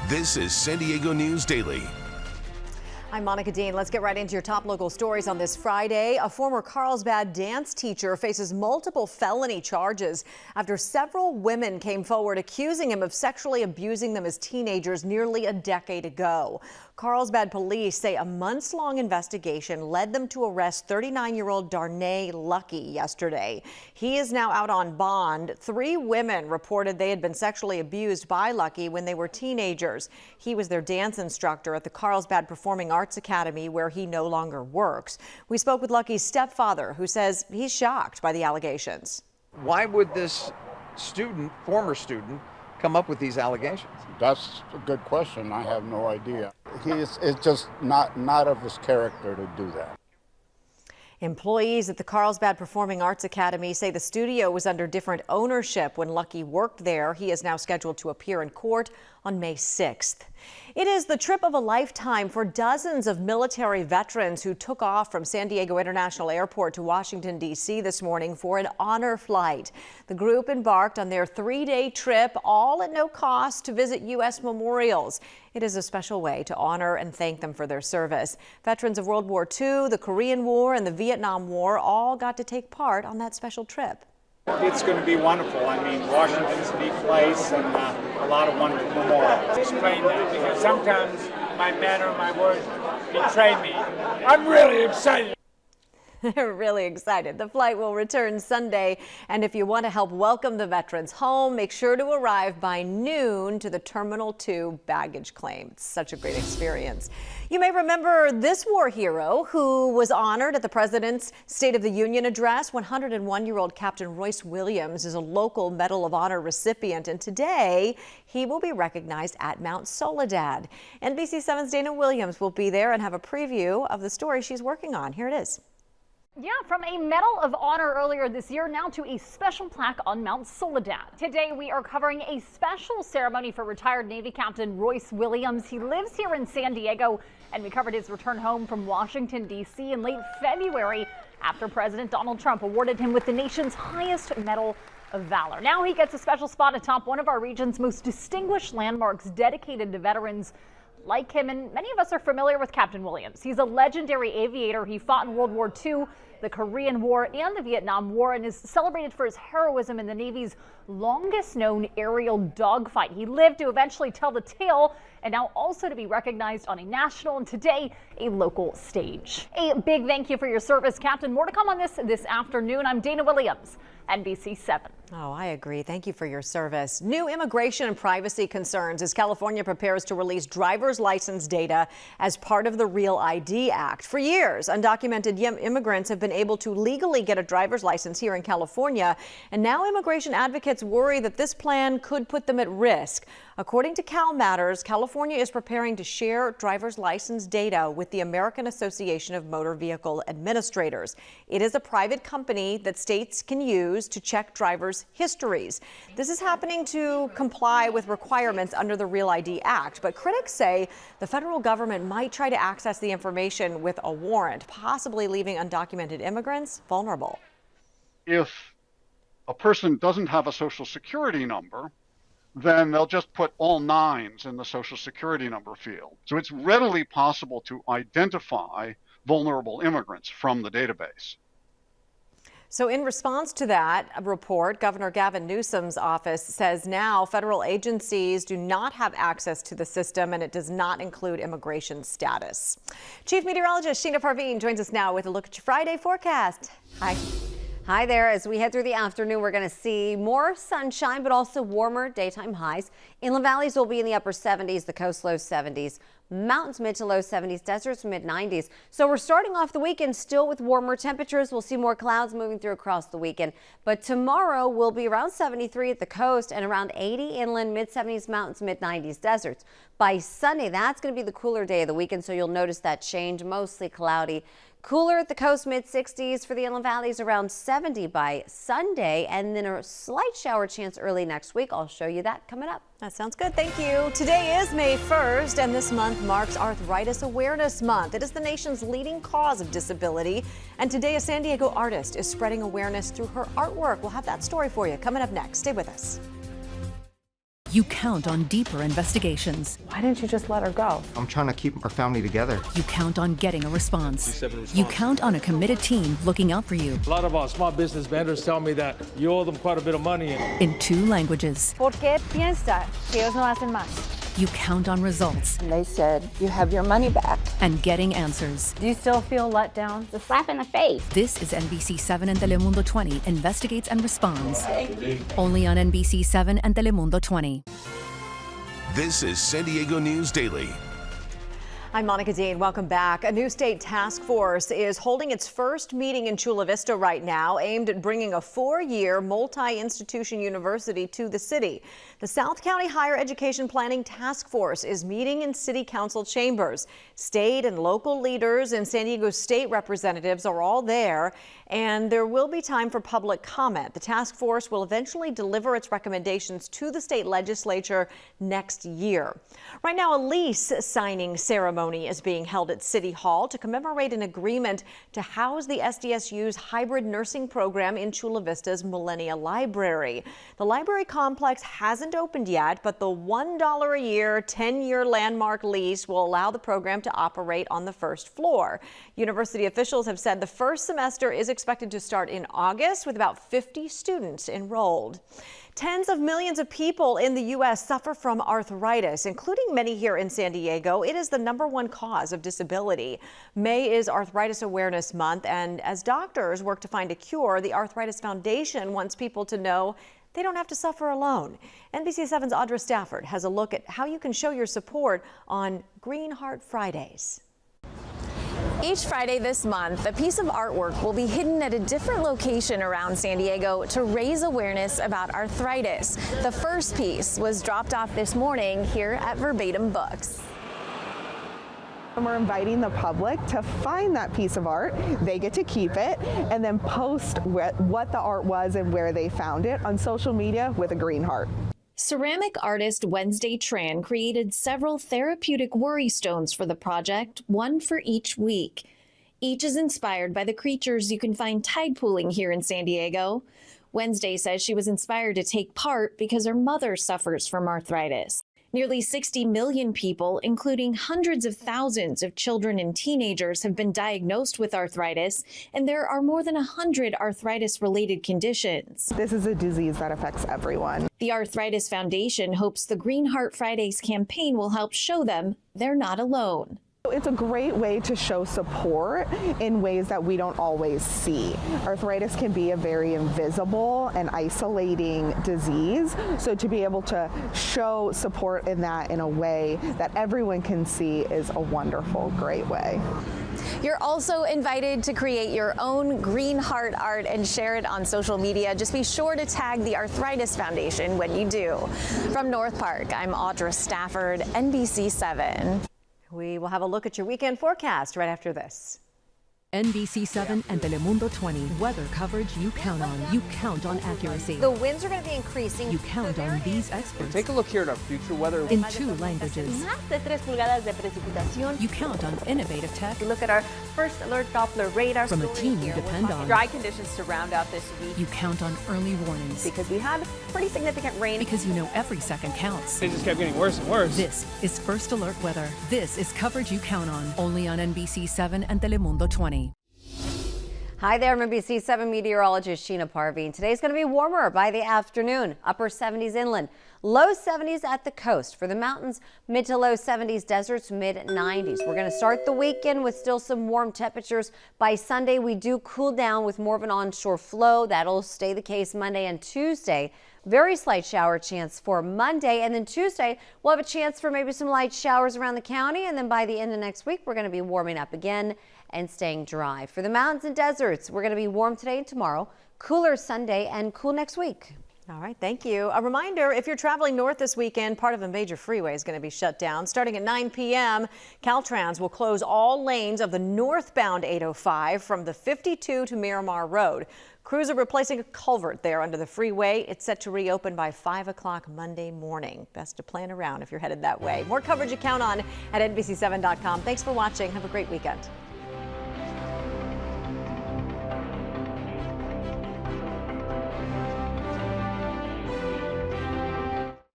This is San Diego News Daily. I'm Monica Dean. Let's get right into your top local stories on this Friday. A former Carlsbad dance teacher faces multiple felony charges after several women came forward accusing him of sexually abusing them as teenagers nearly a decade ago. Carlsbad police say a months-long investigation led them to arrest 39-year-old Darnay Lucky yesterday. He is now out on bond. 3 women reported they had been sexually abused by Lucky when they were teenagers. He was their dance instructor at the Carlsbad Performing Arts Academy, where he no longer works. We spoke with Lucky's stepfather, who says he's shocked by the allegations. Why would this student, former student, come up with these allegations? That's a good question. I have no idea. It's just not of his character to do that. Employees at the Carlsbad Performing Arts Academy say the studio was under different ownership when Lucky worked there. He is now scheduled to appear in court on May 6th. It is the trip of a lifetime for dozens of military veterans who took off from San Diego International Airport to Washington, D.C. this morning for an honor flight. The group embarked on their 3-day trip, all at no cost, to visit U.S. memorials. It is a special way to honor and thank them for their service. Veterans of World War II, the Korean War, and the Vietnam War all got to take part on that special trip. It's going to be wonderful. I mean, Washington's a neat place and a lot of wonderful memorials. Explain that, because sometimes my manner and my words betray me. I'm really excited. They're really excited. The flight will return Sunday, and if you want to help welcome the veterans home, make sure to arrive by noon to the Terminal 2 baggage claim. It's such a great experience. You may remember this war hero who was honored at the President's State of the Union address. 101-year-old Captain Royce Williams is a local Medal of Honor recipient, and today he will be recognized at Mount Soledad. NBC7's Dana Williams will be there and have a preview of the story she's working on. Here it is. Yeah, from a Medal of Honor earlier this year now to a special plaque on Mount Soledad. Today we are covering a special ceremony for retired Navy Captain Royce Williams. He lives here in San Diego, and we covered his return home from Washington, D.C. in late February after President Donald Trump awarded him with the nation's highest Medal of Valor. Now he gets a special spot atop one of our region's most distinguished landmarks dedicated to veterans like him, and many of us are familiar with Captain Williams. He's a legendary aviator. He fought in World War II, the Korean War, and the Vietnam War, and is celebrated for his heroism in the Navy's longest known aerial dogfight. He lived to eventually tell the tale, and now also to be recognized on a national and today a local stage. A big thank you for your service, Captain. More to come on this afternoon. I'm Dana Williams, NBC7. Oh, I agree. Thank you for your service. New immigration and privacy concerns as California prepares to release driver's license data as part of the Real ID Act. For years, undocumented immigrants have been able to legally get a driver's license here in California, and now immigration advocates worry that this plan could put them at risk. According to Cal Matters, California is preparing to share driver's license data with the American Association of Motor Vehicle Administrators. It is a private company that states can use to check drivers' histories. This is happening to comply with requirements under the Real ID Act, but critics say the federal government might try to access the information with a warrant, possibly leaving undocumented immigrants vulnerable. If a person doesn't have a social security number, then they'll just put all 9s in the social security number field. So it's readily possible to identify vulnerable immigrants from the database. So in response to that report, Governor Gavin Newsom's office says now federal agencies do not have access to the system, and it does not include immigration status. Chief Meteorologist Sheena Parveen joins us now with a look at your Friday forecast. Hi. Hi there. As we head through the afternoon, we're going to see more sunshine, but also warmer daytime highs. Inland valleys will be in the upper 70s, the coast low 70s, mountains mid to low 70s, deserts mid 90s. So we're starting off the weekend still with warmer temperatures. We'll see more clouds moving through across the weekend, but tomorrow will be around 73 at the coast and around 80 inland, mid 70s, mountains, mid 90s, deserts. By Sunday, that's going to be the cooler day of the weekend, so you'll notice that change, mostly cloudy. Cooler at the coast, mid 60s for the inland valleys, around 70 by Sunday, and then a slight shower chance early next week. I'll show you that coming up. That sounds good. Thank you. Today is May 1st, and this month marks Arthritis Awareness Month. It is the nation's leading cause of disability, and today a San Diego artist is spreading awareness through her artwork. We'll have that story for you coming up next. Stay with us. You count on deeper investigations. Why didn't you just let her go? I'm trying to keep our family together. You count on getting a response. You count on a committed team looking out for you. A lot of our small business vendors tell me that you owe them quite a bit of money. In 2 languages. ¿Por qué piensa que ellos no hacen más? You count on results. And they said, you have your money back. And getting answers. Do you still feel let down? It's a slap in the face. This is NBC 7 and Telemundo 20 investigates and responds. Only on NBC 7 and Telemundo 20. This is San Diego News Daily. I'm Monica Dean. Welcome back. A new state task force is holding its first meeting in Chula Vista right now, aimed at bringing a 4-year multi-institution university to the city. The South County Higher Education Planning Task Force is meeting in city council chambers. State and local leaders and San Diego state representatives are all there, and there will be time for public comment. The task force will eventually deliver its recommendations to the state legislature next year. Right now, a lease signing ceremony is being held at City Hall to commemorate an agreement to house the SDSU's hybrid nursing program in Chula Vista's Millennia Library. The library complex hasn't opened yet, but the $1 a year, 10-year landmark lease will allow the program to operate on the first floor. University officials have said the first semester is expected to start in August with about 50 students enrolled. Tens of millions of people in the U.S. suffer from arthritis, including many here in San Diego. It is the #1 cause of disability. May is Arthritis Awareness Month, and as doctors work to find a cure, the Arthritis Foundation wants people to know they don't have to suffer alone. NBC 7's Audra Stafford has a look at how you can show your support on Green Heart Fridays. Each Friday this month, a piece of artwork will be hidden at a different location around San Diego to raise awareness about arthritis. The first piece was dropped off this morning here at Verbatim Books. And we're inviting the public to find that piece of art. They get to keep it and then post what the art was and where they found it on social media with a green heart. Ceramic artist Wednesday Tran created several therapeutic worry stones for the project, one for each week. Each is inspired by the creatures you can find tide pooling here in San Diego. Wednesday says she was inspired to take part because her mother suffers from arthritis. Nearly 60 million people, including hundreds of thousands of children and teenagers, have been diagnosed with arthritis, and there are more than 100 arthritis-related conditions. This is a disease that affects everyone. The Arthritis Foundation hopes the Green Heart Fridays campaign will help show them they're not alone. It's a great way to show support in ways that we don't always see. Arthritis can be a very invisible and isolating disease, so to be able to show support in that in a way that everyone can see is a wonderful, great way. You're also invited to create your own Green Heart art and share it on social media. Just be sure to tag the Arthritis Foundation when you do. From North Park, I'm Audra Stafford, NBC 7. We will have a look at your weekend forecast right after this. NBC 7 and Telemundo 20. Weather coverage you count on. You count on accuracy. The winds are going to be increasing. You count on these experts. Take a look here at our future weather. In 2 languages. You count on innovative tech. We look at our first alert Doppler radar. From a team you depend on. Dry conditions to round out this week. You count on early warnings. Because we had pretty significant rain. Because you know every second counts. It just kept getting worse and worse. This is First Alert Weather. This is coverage you count on. Only on NBC 7 and Telemundo 20. Hi there, I'm NBC 7 meteorologist Sheena Parveen. Today's going to be warmer by the afternoon, upper 70s inland, low 70s at the coast. For the mountains, mid to low 70s, deserts, mid 90s. We're going to start the weekend with still some warm temperatures. By Sunday, we do cool down with more of an onshore flow. That'll stay the case Monday and Tuesday. Very slight shower chance for Monday, and then Tuesday we'll have a chance for maybe some light showers around the county, and then by the end of next week we're going to be warming up again and staying dry. For the mountains and deserts, we're going to be warm today and tomorrow, cooler Sunday, and cool next week. All right, thank you. A reminder, if you're traveling north this weekend, part of a major freeway is going to be shut down. Starting at 9 p.m., Caltrans will close all lanes of the northbound 805 from the 52 to Miramar Road. Crews are replacing a culvert there under the freeway. It's set to reopen by 5 o'clock Monday morning. Best to plan around if you're headed that way. More coverage you count on at NBC7.com. Thanks for watching. Have a great weekend.